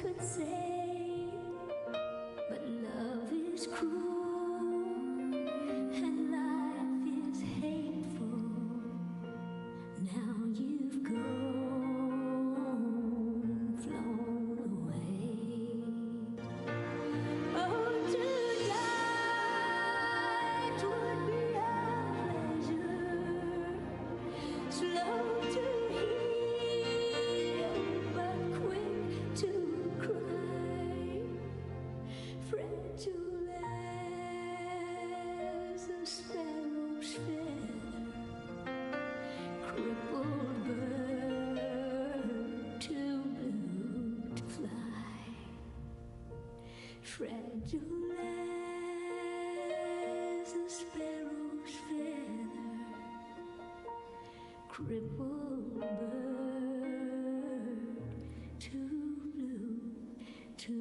could say, but love is cruel and life is hateful. Now you've gone, flown away. Oh, to die would be a pleasure, slow to heal, but quick to cry, fragile as a sparrow's feather, crippled bird too blue to fly, fragile as a sparrow's feather, crippled bird too blue to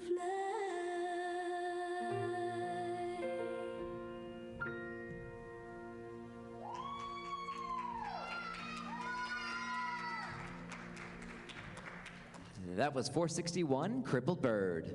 fly. That was 461, Crippled Bird.